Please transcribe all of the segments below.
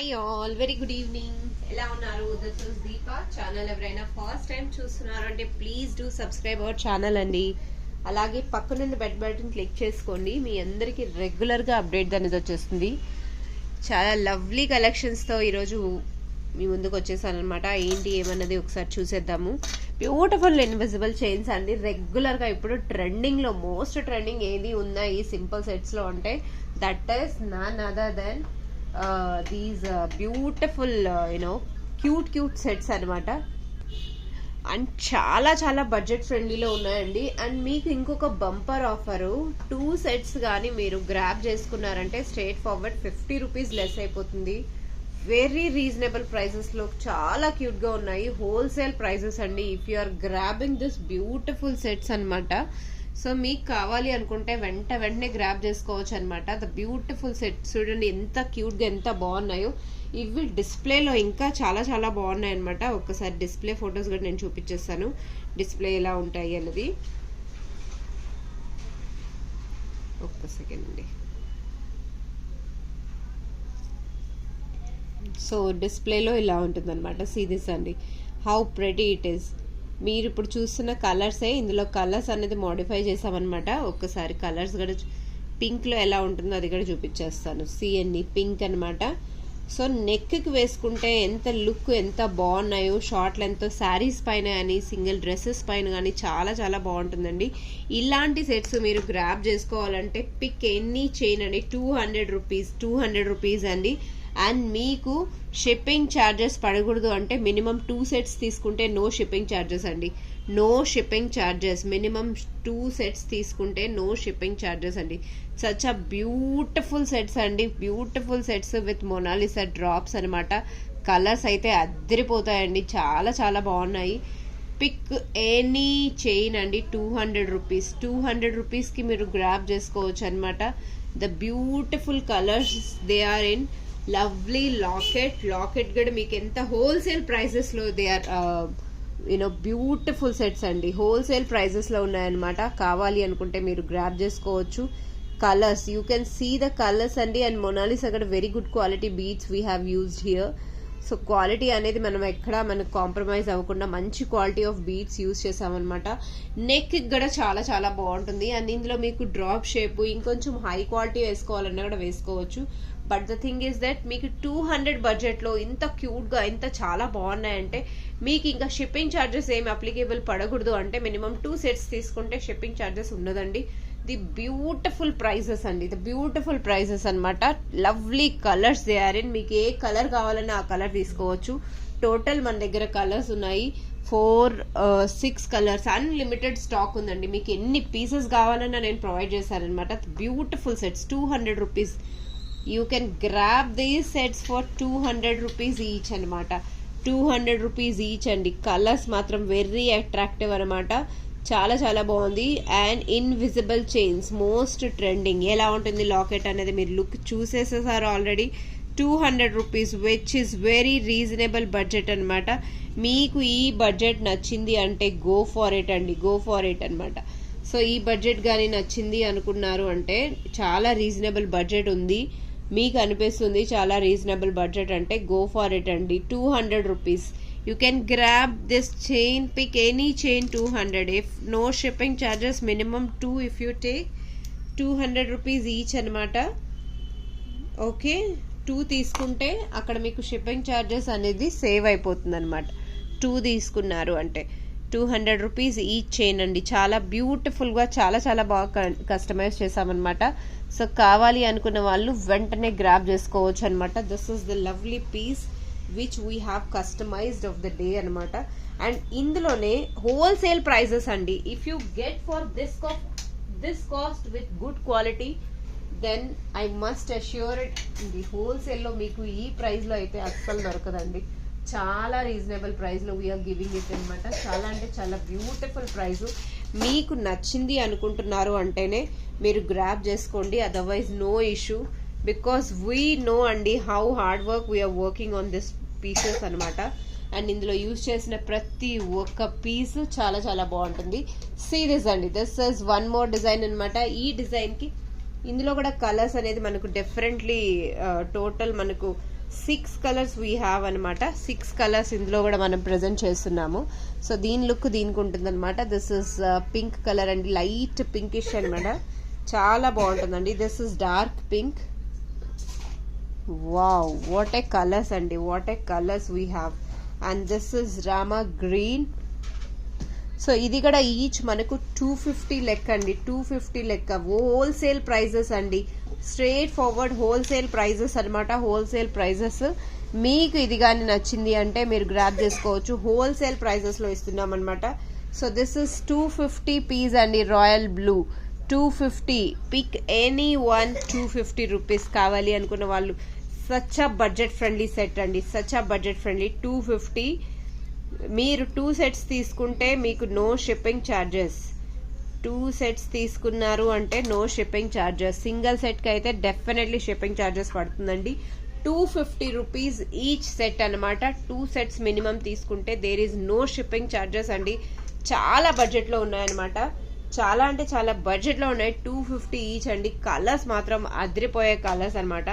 Hi all, very good evening. ఎలా ఉన్నారు? This is Deepa. Channel ఎవరైనా ఫస్ట్ టైం చూస్తున్నారు అంటే please do subscribe our channel అండి. అలాగే పక్కనున్న బెల్ బటన్ క్లిక్ చేసుకోండి. మీ అందరికీ రెగ్యులర్గా అప్డేట్ అనేది వచ్చేస్తుంది. చాలా లవ్లీ కలెక్షన్స్తో ఈరోజు మీ ముందుకు వచ్చేసాను అనమాట. ఏంటి ఏమన్నది ఒకసారి చూసేద్దాము. బ్యూటిఫుల్ ఇన్విజిబుల్ చైన్స్ అండి. రెగ్యులర్గా ఇప్పుడు ట్రెండింగ్లో మోస్ట్ ట్రెండింగ్ ఏది ఉందా ఈ సింపుల్ సెట్స్లో అంటే that is none other than these beautiful cute sets అనమాట. అండ్ చాలా చాలా బడ్జెట్ ఫ్రెండ్లీలో ఉన్నాయండి. అండ్ మీకు ఇంకొక బంపర్ ఆఫరు, 2 సెట్స్ కానీ మీరు గ్రాబ్ చేసుకున్నారంటే స్ట్రేట్ ఫార్వర్డ్ 50 రూపీస్ లెస్ అయిపోతుంది. వెరీ రీజనబుల్ ప్రైజెస్లో చాలా క్యూట్గా ఉన్నాయి. హోల్సేల్ ప్రైజెస్ అండి. If you are grabbing this beautiful sets అనమాట. సో మీకు కావాలి అనుకుంటే వెంటనే గ్రాబ్ చేసుకోవచ్చు అనమాట. ద బ్యూటిఫుల్ సెట్స్ చూడండి ఎంత క్యూట్గా ఎంత బాగున్నాయో. ఇవి డిస్ప్లేలో ఇంకా చాలా చాలా బాగున్నాయి అనమాట. ఒక్కసారి డిస్ప్లే ఫొటోస్ కూడా నేను చూపించేస్తాను, డిస్ప్లే ఎలా ఉంటాయి అన్నది. ఒక్క సెకండ్ అండి. సో డిస్ప్లేలో ఇలా ఉంటుంది అనమాట. సీ దిస్ అండి, హౌ ప్రెటీ ఇట్ ఈస్. మీరు ఇప్పుడు చూస్తున్న కలర్సే, ఇందులో కలర్స్ అనేది మోడిఫై చేసామన్నమాట. ఒక్కసారి కలర్స్ కూడా పింక్లో ఎలా ఉంటుందో అది కూడా చూపించేస్తాను. సిఎన్ఈ పింక్ అనమాట. సో నెక్కి వేసుకుంటే ఎంత లుక్ ఎంత బాగున్నాయో. షార్ట్ లెంత్ శారీస్ పైన కానీ సింగిల్ డ్రెస్సెస్ పైన కానీ చాలా చాలా బాగుంటుందండి. ఇలాంటి సెట్స్ మీరు గ్రాబ్ చేసుకోవాలంటే పిక్ ఎనీ చైన్ అండి. 200 రూపీస్ అండి. అండ్ మీకు షిప్పింగ్ ఛార్జెస్ పడకూడదు అంటే మినిమం 2 సెట్స్ తీసుకుంటే నో షిప్పింగ్ ఛార్జెస్ అండి. No shipping charges. Minimum 2 sets తీసుకుంటే నో షిప్పింగ్ ఛార్జెస్ అండి. సచ్ అ బ్యూటిఫుల్ సెట్స్ అండి. Beautiful sets with Mona Lisa drops అనమాట. కలర్స్ అయితే అద్దరిపోతాయండి. చాలా చాలా బాగున్నాయి. పిక్ ఎనీ చైన్ అండి. 200 రూపీస్కి మీరు గ్రాబ్ చేసుకోవచ్చు అనమాట. The beautiful colours they are in. Lovely locket కూడా మీకు ఎంత హోల్సేల్ ప్రైజెస్లో దే ఆర్ బ్యూటిఫుల్ సెట్స్ అండి. హోల్సేల్ ప్రైజెస్లో ఉన్నాయన్నమాట. కావాలి అనుకుంటే మీరు గ్రాబ్ చేసుకోవచ్చు. Colours you can see the colours అండి. అండ్ మొనాలిసా కూడా very good quality beads we have used here. So quality అనేది మనం ఎక్కడ మనకు కాంప్రమైజ్ అవ్వకుండా మంచి క్వాలిటీ ఆఫ్ బీడ్స్ యూజ్ చేసామన్నమాట. నెక్ కూడా చాలా చాలా బాగుంటుంది. అండ్ ఇందులో మీకు డ్రాప్ షేప్ ఇంకొంచెం హై క్వాలిటీ వేసుకోవాలన్నా కూడా వేసుకోవచ్చు. But the thing is that మీకు 200 బడ్జెట్లో ఇంత క్యూట్గా ఇంత చాలా బాగున్నాయంటే మీకు ఇంకా షిప్పింగ్ ఛార్జెస్ ఏమి అప్లికేబుల్ పడకూడదు. అంటే మినిమం 2 సెట్స్ తీసుకుంటే షిప్పింగ్ ఛార్జెస్ ఉండదండి. ది బ్యూటిఫుల్ ప్రైజెస్ అండి. ది బ్యూటిఫుల్ ప్రైజెస్ అనమాట. Lovely colours they are in. మీకు ఏ కలర్ కావాలన్నా ఆ కలర్ తీసుకోవచ్చు. టోటల్ మన దగ్గర కలర్స్ ఉన్నాయి 4-6 కలర్స్. అన్లిమిటెడ్ స్టాక్ ఉందండి. మీకు ఎన్ని పీసెస్ కావాలన్నా నేను ప్రొవైడ్ చేశానమాట. Beautiful sets 200 rupees. You can grab these sets for 200 rupees each అనమాట. 200 రూపీస్ ఈచ్ అండి. కలర్స్ మాత్రం వెరీ అట్రాక్టివ్ అనమాట. చాలా చాలా బాగుంది. And invisible chains most trending. ఎలా ఉంటుంది లాకెట్ అనేది మీరు లుక్ చూసేసేసారు already. 200 rupees which is very reasonable budget అనమాట. మీకు ఈ బడ్జెట్ నచ్చింది అంటే గో ఫార్ ఇట్ అండి. గో ఫార్ ఇట్ అనమాట. సో ఈ బడ్జెట్ కానీ నచ్చింది అనుకున్నారు అంటే చాలా రీజనబుల్ బడ్జెట్ ఉంది. మీకు అనిపిస్తుంది చాలా రీజనబుల్ బడ్జెట్ అంటే గో ఫార్ ఇట్ అండి. 200 rupees. You can grab this chain, pick any chain 200. If no shipping charges, minimum 2 if you take 200 rupees each అనమాట. ఓకే, 2 తీసుకుంటే అక్కడ మీకు షిప్పింగ్ ఛార్జెస్ అనేది సేవ్ అయిపోతుంది అనమాట. 2 తీసుకున్నారు అంటే 200 రూపీస్ ఈచ్ చైన్ అండి. చాలా బ్యూటిఫుల్గా చాలా చాలా బాగా కస్టమైజ్ చేసామన్నమాట. సో కావాలి అనుకున్న వాళ్ళు వెంటనే గ్రాబ్ చేసుకోవచ్చు అనమాట. This is the lovely piece which we have customised of the day అనమాట. అండ్ ఇందులోనే హోల్సేల్ ప్రైజెస్ అండి. If you get for this cost with good quality then I must assure it ఇది హోల్సేల్లో మీకు ఈ ప్రైస్లో అయితే అస్సలు దొరకదండి. చాలా రీజనబుల్ ప్రైస్లో వీఆర్ గివింగ్ ఇట్ అనమాట. చాలా అంటే చాలా బ్యూటిఫుల్ ప్రైస్. మీకు నచ్చింది అనుకుంటున్నారు అంటేనే మీరు గ్రాబ్ చేసుకోండి. Otherwise no issue. Because we know అండి how hard work we are working on this pieces అనమాట. అండ్ ఇందులో యూజ్ చేసిన ప్రతి ఒక్క పీస్ చాలా చాలా బాగుంటుంది. సీరియస్ అండి. This is one more design అనమాట. ఈ డిజైన్కి ఇందులో కూడా కలర్స్ అనేది మనకు డిఫరెంట్లీ టోటల్ మనకు 6 కలర్స్ వీ హ్యావ్ అనమాట. 6 కలర్స్ ఇందులో కూడా మనం ప్రజెంట్ చేస్తున్నాము. సో దీని లుక్ దీనికి ఉంటుంది అనమాట. దిస్ ఇస్ పింక్ కలర్ అండి, లైట్ పింకిష్ అనమాట, చాలా బాగుంటుందండి. This is dark pink. Wow, what a colours అండి, what a colours we have. And this is Rama green. So ఇది కూడా ఈచ్ మనకు 250 లెక్క అండి, 250 లెక్క. హోల్సేల్ ప్రైజెస్ అండి, స్ట్రేట్ ఫార్వర్డ్ హోల్సేల్ ప్రైజెస్ అనమాట. Wholesale prices. మీకు ఇది కానీ నచ్చింది అంటే మీరు గ్రాబ్ చేసుకోవచ్చు. హోల్సేల్ ప్రైజెస్లో ఇస్తున్నాం అనమాట. సో దిస్ ఇస్ 250 పీస్ అండి, royal blue 250. Pick any one, 250 rupees. కావాలి అనుకున్న వాళ్ళు such a budget friendly set అండి, సచ్ అ బడ్జెట్ ఫ్రెండ్లీ. 250. మీరు 2 సెట్స్ తీసుకుంటే మీకు నో షిప్పింగ్ ఛార్జెస్. 2 సెట్స్ తీసుకున్నారు అంటే నో షిప్పింగ్ ఛార్జెస్. సింగిల్ సెట్కి అయితే డెఫినెట్లీ షిప్పింగ్ ఛార్జెస్ పడుతుందండి. 250 రూపీస్ ఈచ్ సెట్ అనమాట. 2 సెట్స్ మినిమం తీసుకుంటే there is no shipping charges అండి. చాలా బడ్జెట్లో ఉన్నాయన్నమాట, చాలా అంటే చాలా బడ్జెట్లో ఉన్నాయి. 250 ఈచ్ అండి. కలర్స్ మాత్రం అదిరిపోయే కలర్స్ అనమాట,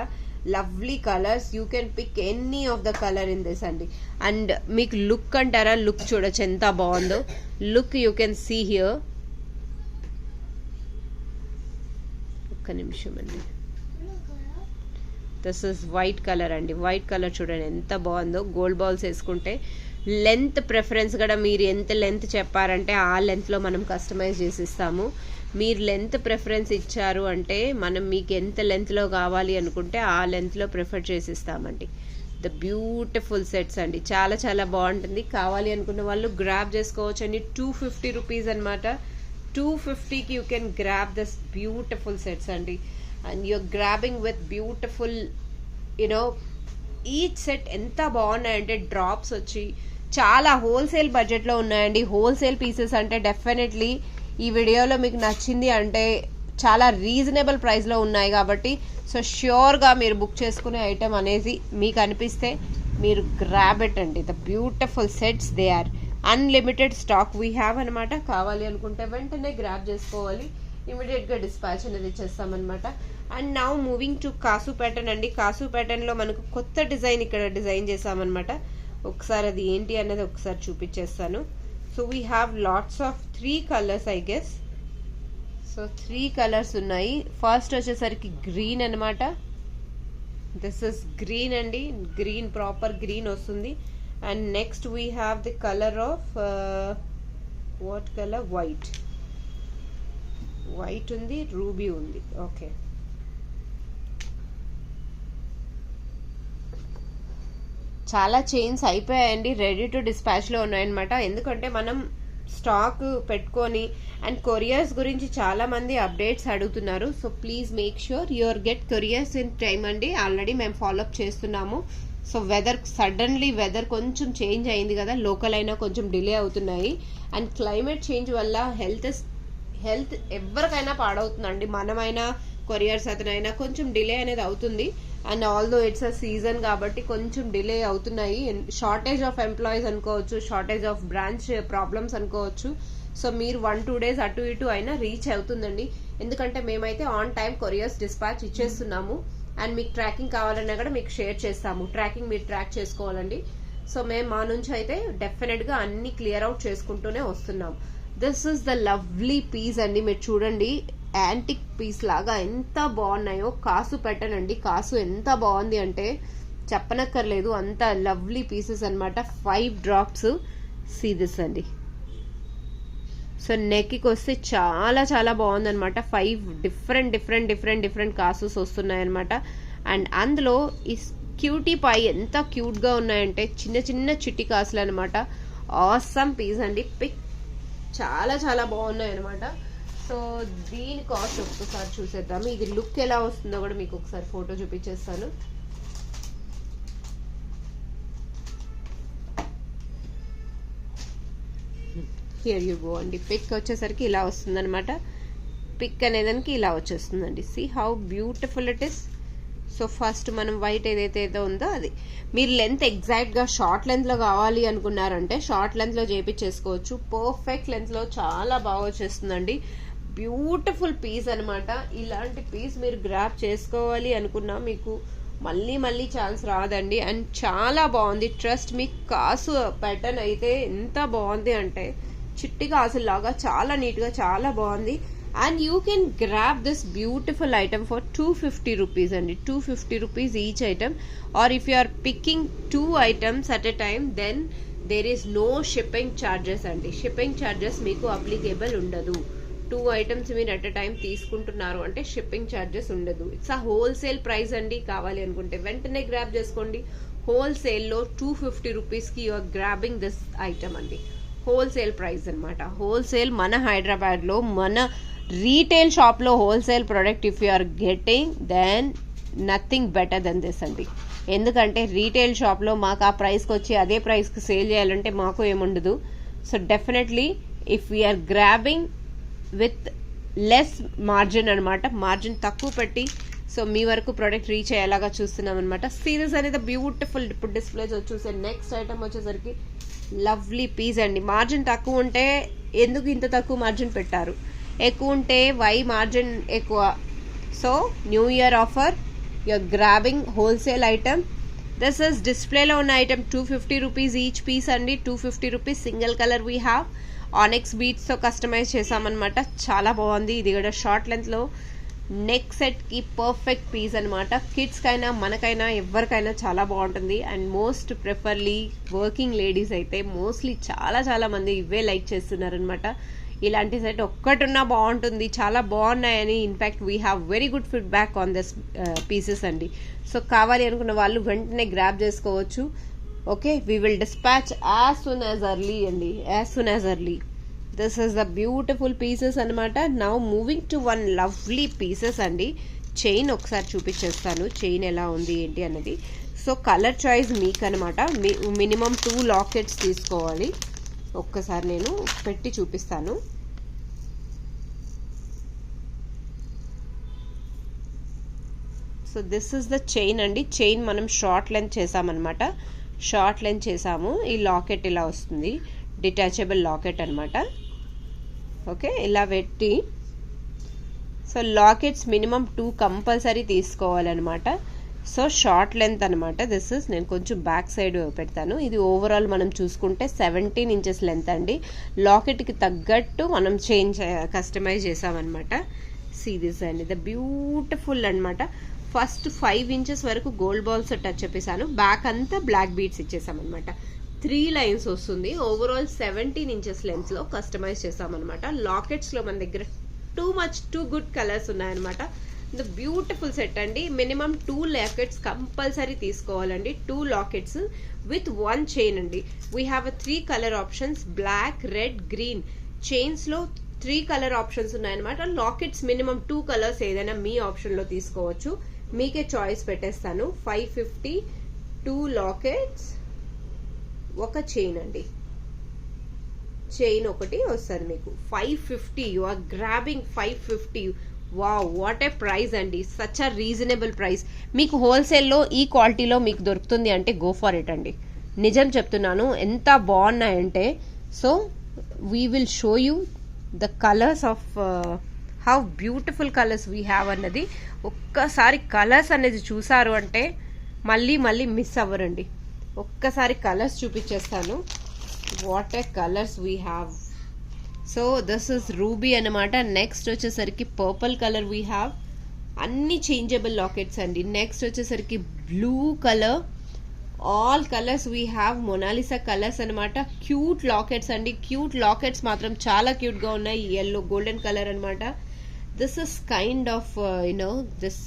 lovely colours. You can pick any of the colour in this అండి. అండ్ మీకు లుక్ అంటారా, లుక్ చూడొచ్చు ఎంత బాగుందో. Look you can see here. ఒక్క నిమిషం అండి. దిస్ ఇస్ వైట్ కలర్ అండి, వైట్ కలర్ చూడండి ఎంత బాగుందో. గోల్డ్ బాల్స్ వేసుకుంటే లెంత్ ప్రిఫరెన్స్ కూడా మీరు ఎంత లెంత్ చెప్పారంటే ఆ లెంత్లో మనం కస్టమైజ్ చేసి ఇస్తాము. మీరు లెంత్ ప్రిఫరెన్స్ ఇచ్చారు అంటే మనం మీకు ఎంత లెంత్లో కావాలి అనుకుంటే ఆ లెంత్లో ప్రిఫర్ చేసి ఇస్తామండి. ద బ్యూటిఫుల్ సెట్స్ అండి, చాలా చాలా బాగుంటుంది. కావాలి అనుకున్న వాళ్ళు గ్రాబ్ చేసుకోవచ్చు అండి. 250 రూపీస్ అనమాట. 250కి you can grab this beautiful sets అండి. And you're grabbing with beautiful you know each set ఎంత బాగున్నాయంటే డ్రాప్స్ వచ్చి చాలా హోల్సేల్ బడ్జెట్లో ఉన్నాయండి. హోల్సేల్ పీసెస్ అంటే డెఫినెట్లీ ఈ వీడియోలో మీకు నచ్చింది అంటే చాలా రీజనబుల్ ప్రైస్లో ఉన్నాయి కాబట్టి సో ష్యూర్గా మీరు బుక్ చేసుకునే ఐటమ్ అనేది మీకు అనిపిస్తే మీరు గ్రాబ్ ఇట్ అండి. The beautiful sets, they are unlimited stock we have అనమాట. కావాలి అనుకుంటే వెంటనే గ్రాబ్ చేసుకోవాలి, ఇమీడియట్గా డిస్పాచ్ అనేది చేస్తామన్నమాట. అండ్ నౌ మూవింగ్ టు కాసు ప్యాటర్న్ అండి. కాసు ప్యాటర్న్లో మనకు కొత్త డిజైన్ ఇక్కడ డిజైన్ చేసామన్నమాట. ఒకసారి అది ఏంటి అనేది ఒకసారి చూపించేస్తాను. So we have lots of 3 colours I guess. So 3 colours ఉన్నాయి. ఫస్ట్ వచ్చేసరికి గ్రీన్ అనమాట. దిస్ ఇస్ గ్రీన్ అండి, గ్రీన్ ప్రాపర్ గ్రీన్ వస్తుంది. And next we have the colour of what colour, white. White ఉంది, రూబీ ఉంది. ఓకే, చాలా chains అయిపోయాయండి, ready to డిస్పాచ్లో ఉన్నాయన్నమాట. ఎందుకంటే మనం స్టాక్ పెట్టుకొని అండ్ కొరియర్స్ గురించి చాలా మంది అప్డేట్స్ అడుగుతున్నారు. So please make sure your get couriers in time అండి. ఆల్రెడీ మేము ఫాలోఅప్ చేస్తున్నాము. సో సడన్లీ వెదర్ కొంచెం చేంజ్ అయింది కదా, లోకల్ అయినా కొంచెం డిలే అవుతున్నాయి. అండ్ క్లైమేట్ చేంజ్ వల్ల హెల్త్ ఎవరికైనా పాడవుతుందండి. మనమైనా కొరియర్స్ అతనైనా కొంచెం డిలే అనేది అవుతుంది. And although it's a season కాబట్టి కొంచెం డిలే అవుతున్నాయి. షార్టేజ్ ఆఫ్ ఎంప్లాయీస్ అనుకోవచ్చు, షార్టేజ్ ఆఫ్ బ్రాంచ్ ప్రాబ్లమ్స్ అనుకోవచ్చు. సో మీరు 1-2 డేస్ అటు ఇటు అయినా రీచ్ అవుతుందండి. ఎందుకంటే మేమైతే ఆన్ టైం కొరియర్స్ డిస్పాచ్ ఇచ్చేస్తున్నాము. అండ్ మీకు ట్రాకింగ్ కావాలన్నా కూడా మీకు షేర్ చేస్తాము. ట్రాకింగ్ మీరు ట్రాక్ చేసుకోవాలండి. సో మేము మా నుంచి అయితే డెఫినెట్గా అన్ని క్లియర్ అవుట్ చేసుకుంటూనే వస్తున్నాం. This is the lovely piece అండి. మీరు చూడండి, యాంటిక్ పీస్ లాగా ఎంత బాగున్నాయో. కాసు పెట్టనండి, కాసు ఎంత బాగుంది అంటే చెప్పనక్కర్లేదు, అంత లవ్లీ పీసెస్ అనమాట. 5 డ్రాప్స్. సీ దిస్ అండి. సో నెక్కి వస్తే చాలా చాలా బాగుందనమాట. 5 డిఫరెంట్ కాసుస్ వస్తున్నాయన్నమాట. అండ్ అందులో ఈ క్యూటీ పై ఎంత క్యూట్గా ఉన్నాయంటే చిన్న చిన్న చిట్టి కాసులు అనమాట. ఆసమ్ పీస్ అండి. పిక్ చాలా చాలా బాగున్నాయి అనమాట. సో దీని కాస్ట్ ఒక్కసారి చూసేద్దాము. ఇది లుక్ ఎలా వస్తుందో కూడా మీకు ఒకసారి ఫోటో చూపించేస్తాను. హియర్ యూ గో అండి. పిక్ వచ్చేసరికి ఇలా వస్తుంది అనమాట. పిక్ అనేదానికి ఇలా వచ్చేస్తుందండి. See how beautiful it is. So first మనం వైట్ ఏదైతే ఉందో అది మీరు లెంత్ ఎగ్జాక్ట్గా షార్ట్ లెంత్లో కావాలి అనుకున్నారంటే షార్ట్ లెంత్లో చేపించేసుకోవచ్చు. పర్ఫెక్ట్ లెంత్లో చాలా బాగా వచ్చేస్తుందండి. బ్యూటిఫుల్ పీస్ అనమాట. ఇలాంటి పీస్ మీరు గ్రాప్ చేసుకోవాలి అనుకున్నా మీకు మళ్ళీ మళ్ళీ ఛాన్స్ రాదండి. అండ్ చాలా బాగుంది, ట్రస్ట్ మీ. కాసు ప్యాటర్న్ అయితే ఎంత బాగుంది అంటే చిట్టి కాసులాగా చాలా నీట్గా చాలా బాగుంది. And you can grab this beautiful item for 250 rupees అండి. 250 rupees each item. Or if you are picking 2 items at a time then there is no shipping charges అండి. షిప్పింగ్ ఛార్జెస్ మీకు అప్లికేబుల్ ఉండదు. 2 ఐటమ్స్ మీరు at a time తీసుకుంటున్నారు అంటే shipping charges ఉండదు. It's a wholesale price అండి. కావాలి అనుకుంటే వెంటనే గ్రాప్ చేసుకోండి. హోల్సేల్లో 250 రూపీస్కి you are grabbing this item అండి. హోల్సేల్ ప్రైస్ అనమాట. హోల్సేల్ మన హైదరాబాద్లో మన రీటైల్ షాప్లో wholesale product if you are getting then nothing better than this అండి. ఎందుకంటే రీటైల్ షాప్లో మాకు ఆ ప్రైస్కి వచ్చి అదే ప్రైస్కి సేల్ చేయాలంటే మాకు ఏముండదు. So definitely if we are grabbing with less margin అనమాట, మార్జిన్ తక్కువ పెట్టి సో మీ వరకు ప్రోడక్ట్ రీచ్ అయ్యేలాగా చూస్తున్నాం అనమాట. సీరీస్ అనేది బ్యూటిఫుల్. ఇప్పుడు డిస్ప్లేస్ వచ్చేసే నెక్స్ట్ ఐటమ్ వచ్చేసరికి లవ్లీ పీస్ అండి. మార్జిన్ తక్కువ ఉంటే ఎందుకు ఇంత తక్కువ మార్జిన్ పెట్టారు, ఎక్కువ ఉంటే వై మార్జిన్ ఎక్కువ. So new year offer, you're grabbing wholesale item. This is డిస్ప్లేలో ఉన్న ఐటమ్ 250 రూపీస్ ఈచ్ పీస్ అండి. 250 rupees. Single colour we have ఆనెక్స్ బీట్స్తో కస్టమైజ్ చేసామన్నమాట. చాలా బాగుంది. ఇది కూడా షార్ట్ లెంత్లో నెక్ సెట్కి పర్ఫెక్ట్ పీస్ అనమాట. కిడ్స్కైనా మనకైనా ఎవరికైనా చాలా బాగుంటుంది. అండ్ మోస్ట్ ప్రిఫర్లీ వర్కింగ్ లేడీస్ అయితే మోస్ట్లీ చాలా చాలా మంది ఇవే లైక్ చేస్తున్నారనమాట. ఇలాంటి సెట్ ఒక్కటున్నా బాగుంటుంది, చాలా బాగున్నాయని in fact we have very good feedback on this pieces అండి. సో కావాలి అనుకున్న వాళ్ళు వెంటనే గ్రాబ్ చేసుకోవచ్చు. Okay, we will dispatch as soon as early అండి, as soon as early. This is the beautiful pieces అనమాట. Now moving to one lovely pieces అండి. Chain ఒకసారి చూపించేస్తాను, చైన్ ఎలా ఉంది ఏంటి అన్నది. సో కలర్ చాయిస్ మీకు అనమాట. మినిమం 2 లాకెట్స్ తీసుకోవాలి. ఒక్కసారి నేను పెట్టి చూపిస్తాను. So this is the chain అండి. చైన్ మనం షార్ట్ లెంత్ చేసామన్నమాట. షార్ట్ లెంత్ చేసాము. ఈ లాకెట్ ఇలా వస్తుంది, డిటాచబుల్ లాకెట్ అనమాట. ఓకే, ఇలా పెట్టి సో లాకెట్స్ మినిమం 2 కంపల్సరీ తీసుకోవాలన్నమాట. సో షార్ట్ లెంత్ అనమాట. దిస్ ఇస్, నేను కొంచెం బ్యాక్ సైడ్ పెడతాను. ఇది ఓవరాల్ మనం చూసుకుంటే 17 ఇంచెస్ లెంత్ అండి. లాకెట్కి తగ్గట్టు మనం కస్టమైజ్ చేసామన్నమాట. సీ దిస్ అండి, ద బ్యూటిఫుల్ అనమాట. ఫస్ట్ 5 ఇంచెస్ వరకు గోల్డ్ బాల్స్ టచ్ చెప్పేసాను. బ్యాక్ అంతా బ్లాక్ బీడ్స్ ఇచ్చేసామన్నమాట. 3 లైన్స్ వస్తుంది. ఓవరాల్ 17 ఇంచెస్ లెంత్లో కస్టమైజ్ చేసామన్నమాట. లాకెట్స్లో మన దగ్గర టూ గుడ్ కలర్స్ ఉన్నాయన్నమాట. ద బ్యూటిఫుల్ సెట్ అండి. మినిమం 2 లాకెట్స్ కంపల్సరీ తీసుకోవాలండి. 2 లాకెట్స్ విత్ 1 చైన్ అండి. We have 3 colour options, black, red, green. చైన్స్లో 3 కలర్ ఆప్షన్స్ ఉన్నాయన్నమాట. లాకెట్స్ మినిమం 2 కలర్స్ ఏదైనా మీ ఆప్షన్లో తీసుకోవచ్చు. మీకే చాయిస్ పెట్టేస్తాను. 550, 2 లాకెట్స్, 1 చైన్ అండి. చైన్ ఒకటి వస్తుంది మీకు 550. You are grabbing 550. Wow, what a price అండి. Such a reasonable price. మీకు హోల్సేల్లో ఈ క్వాలిటీలో మీకు దొరుకుతుంది అంటే గో ఫర్ ఇట్ అండి. నిజం చెప్తున్నాను, ఎంత బాగున్నాయంటే. So we will show you the colours of how beautiful colours we have అన్నది. ఒక్కసారి కలర్స్ అనేది చూసారు అంటే మళ్ళీ మళ్ళీ మిస్ అవ్వరండి. ఒక్కసారి కలర్స్ చూపించేస్తాను. What a colours we have. So this is ruby అనమాట. నెక్స్ట్ వచ్చేసరికి పర్పుల్ కలర్ వీ హ్యావ్. అన్ని చేంజబుల్ లాకెట్స్ అండి. నెక్స్ట్ వచ్చేసరికి blue colour. All colours we have. Mona Lisa colours అనమాట. క్యూట్ లాకెట్స్ అండి. క్యూట్ లాకెట్స్ మాత్రం చాలా క్యూట్గా ఉన్నాయి. ఎల్లో గోల్డెన్ కలర్ అనమాట. This is kind of you know this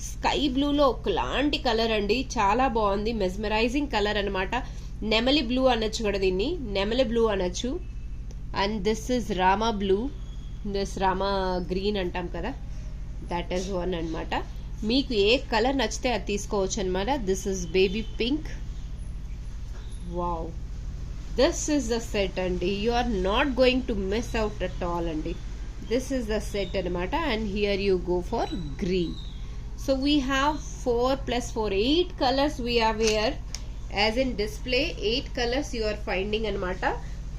sky బ్లూలో ఒకలాంటి కలర్ అండి. చాలా బాగుంది. మెస్మరైజింగ్ కలర్ అనమాట. నెమలి బ్లూ అనొచ్చు కూడా దీన్ని, నెమలి బ్లూ అనొచ్చు. And this is Rama blue, this Rama green అంటాం కదా, దట్ ఈస్ వన్ అనమాట. మీకు ఏ కలర్ నచ్చితే అది తీసుకోవచ్చు అనమాట. This is baby pink. Wow, this is the set అండి. You are not going to miss out at all అండి. దిస్ ఇస్ ద సెట్ అనమాట. And here you go for green. So we have 4 + 4 8 colours we have here. As in display 8 colours you are finding అనమాట.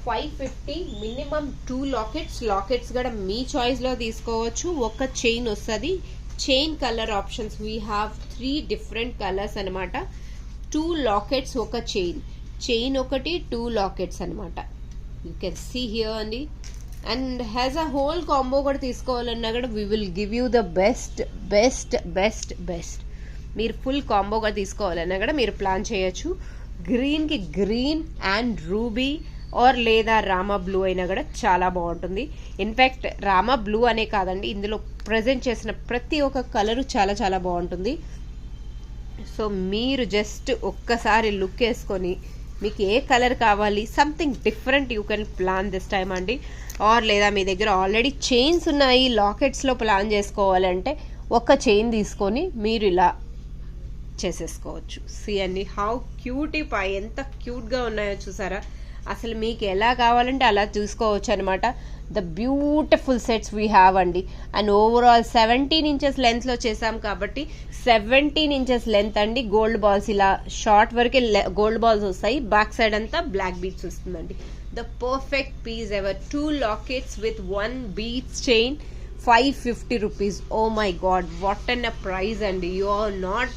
550. Minimum 2 lockets. Lockets కూడా మీ చాయిస్లో తీసుకోవచ్చు. 1 chain వస్తుంది. Chain colour options we have 3 different colours అనమాట. 2 lockets ఒక chain ఒకటి 2 lockets అనమాట. You can see here అండి. And has a whole combo కూడా తీసుకోవాలన్నా కూడా we will give you the best best best best. మీరు ఫుల్ కాంబోగా తీసుకోవాలన్నా కూడా మీరు ప్లాన్ చేయొచ్చు. గ్రీన్కి గ్రీన్ అండ్ రూబీ ఆర్ లేదా రామా బ్లూ అయినా కూడా చాలా బాగుంటుంది. ఇన్ఫ్యాక్ట్ రామా బ్లూ అనే కాదండి, ఇందులో ప్రజెంట్ చేసిన ప్రతి ఒక్క కలరు చాలా చాలా బాగుంటుంది. సో మీరు జస్ట్ ఒక్కసారి లుక్ వేసుకొని మీకు ఏ కలర్ కావాలి, something different you can plan this time అండి. ఆర్ లేదా మీ దగ్గర ఆల్రెడీ చైన్స్ ఉన్నాయి, లాకెట్స్లో ప్లాన్ చేసుకోవాలంటే ఒక చైన్ తీసుకొని మీరు ఇలా చేసేసుకోవచ్చు. సి అండి హౌ క్యూటీ పై ఎంత క్యూట్గా ఉన్నాయో చూసారా. అసలు మీకు ఎలా కావాలంటే అలా చూసుకోవచ్చు అనమాట. The beautiful sets we have అండి. అండ్ ఓవరాల్ 17 ఇంచెస్ లెంత్లో చేసాం కాబట్టి 17 ఇంచెస్ లెంత్ అండి. గోల్డ్ బాల్స్ ఇలా షార్ట్ వరకే గోల్డ్ బాల్స్ వస్తాయి, బ్యాక్ సైడ్ అంతా బ్లాక్ బీడ్స్ వస్తుందండి. The perfect piece ever. 2 lockets with 1 beads chain, 550 rupees. Oh my god, what an a price అండి. You are not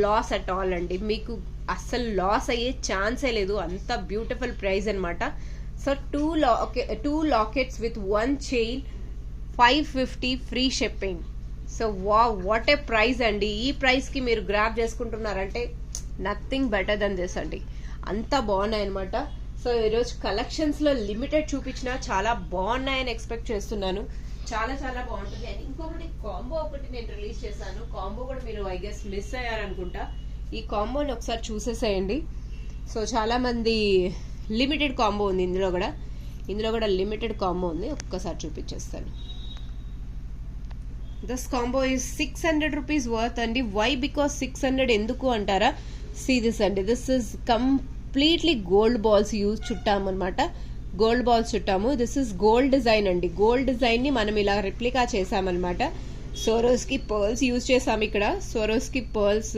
loss at all అండి. మీకు అస్సలు loss అయ్యే ఛాన్సే లేదు, అంత బ్యూటిఫుల్ ప్రైస్ అనమాట. So 2 lockets with 1 chain, 550 free shipping. So what a price అండి. ఈ ప్రైస్కి మీరు గ్రాబ్ చేసుకుంటున్నారంటే నథింగ్ బెటర్ దెన్ దిస్ అండి. అంత బాగున్నాయి అనమాట. సో ఈరోజు కలెక్షన్స్లో లిమిటెడ్ చూపించిన చాలా బాగున్నాయని ఎక్స్పెక్ట్ చేస్తున్నాను. చాలా చాలా బాగుంటుంది. అండ్ ఇంకొకటి కాంబో ఒకటి నేను రిలీజ్ చేశాను. కాంబో కూడా మీరు ఐ గెస్ మిస్ అయ్యారనుకుంటా. ఈ కాంబోని ఒకసారి చూసేసేయండి. సో చాలా మంది లిమిటెడ్ కాంబో ఉంది ఇందులో కూడా లిమిటెడ్ కాంబో ఉంది. ఒక్కసారి చూపించేస్తాను. This combo is 600 rupees worth అండి. వై బికాస్ 600 ఎందుకు అంటారా? సీ దిస్ అండి. This is completely gold balls use చుట్టామన్నమాట. గోల్డ్ బాల్స్ చుట్టాము. దిస్ ఇస్ గోల్డ్ డిజైన్ అండి. గోల్డ్ డిజైన్ ని మనం ఇలా రిప్లికా చేసామన్నమాట. సోరోస్కి పర్ల్స్ యూజ్ చేసాము ఇక్కడ. సోరోస్కి పర్ల్స్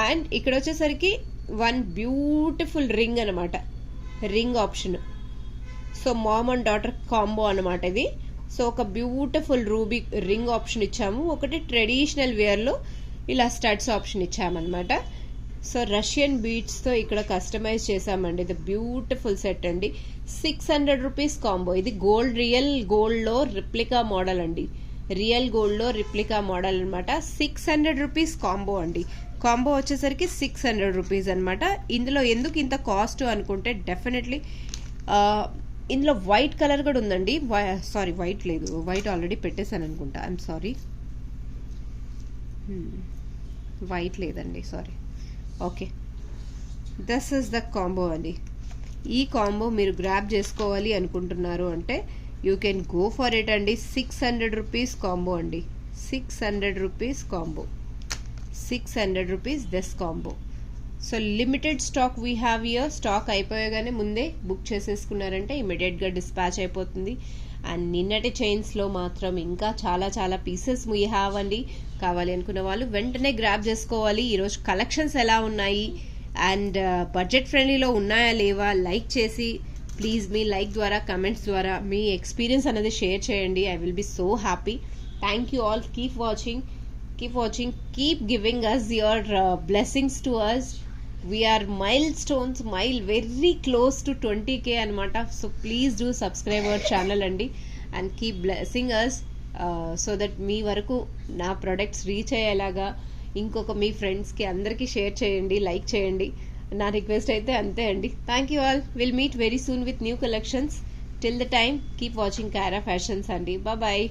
అండ్ ఇక్కడ వచ్చేసరికి 1 బ్యూటిఫుల్ రింగ్ అనమాట. Ring option. So mom and daughter combo అనమాట ఇది. సో ఒక బ్యూటిఫుల్ రూబీ రింగ్ ఆప్షన్ ఇచ్చాము. ఒకటి ట్రెడిషనల్ వేర్లో ఇలా స్టడ్స్ ఆప్షన్ ఇచ్చామన్నమాట. సో రష్యన్ బీడ్స్తో ఇక్కడ కస్టమైజ్ చేసామండి. ఇది బ్యూటిఫుల్ సెట్ అండి. 600 రూపీస్ కాంబో. ఇది రియల్ గోల్డ్లో రిప్లికా మోడల్ అండి. రియల్ గోల్డ్లో రిప్లికా మోడల్ అనమాట. 600 రూపీస్ కాంబో అండి. కాంబో వచ్చేసరికి 600 రూపీస్ అనమాట. ఇందులో ఎందుకు ఇంత కాస్ట్ అనుకుంటే డెఫినెట్లీ ఇందులో వైట్ కలర్ కూడా ఉందండి. సారీ వైట్ లేదు, వైట్ ఆల్రెడీ పెట్టేశాను అనుకుంటా. ఐఎమ్ సారీ, వైట్ లేదండి, sorry. Okay, this is the combo అండి. ఈ కాంబో మీరు గ్రాబ్ చేసుకోవాలి అనుకుంటున్నారు అంటే you can go for it అండి. 600 రూపీస్ కాంబో అండి. 600 rupees combo. 600 rupees this combo. So limited stock we have here. Stock అయిపోయాగానే ముందే బుక్ చేసేసుకున్నారంటే ఇమీడియట్గా డిస్పాచ్ అయిపోతుంది. అండ్ నిన్నటి చైన్స్లో మాత్రం ఇంకా చాలా చాలా పీసెస్ వీ హ్యావ్ అండి. కావాలి అనుకున్న వాళ్ళు వెంటనే గ్రాబ్ చేసుకోవాలి. ఈరోజు కలెక్షన్స్ ఎలా ఉన్నాయి అండ్ బడ్జెట్ ఫ్రెండ్లీలో ఉన్నాయా లేవా లైక్ చేసి ప్లీజ్ మీ లైక్ ద్వారా కమెంట్స్ ద్వారా మీ ఎక్స్పీరియన్స్ అనేది షేర్ చేయండి. I will be so happy. Thank you all. Keep watching, keep giving us your blessings to us. We are very close to 20k anamata. So please do subscribe our channel andi and keep blessing us so that మీ వరకు నా products reach అయ్యేలాగా ఇంకొక మీ ఫ్రెండ్స్కి అందరికీ share చేయండి, like చేయండి. నా request అయితే అంతే అండి. Thank you all. Will meet very soon with new collections. Till the time keep watching Kaira fashions అండి. బాయ్.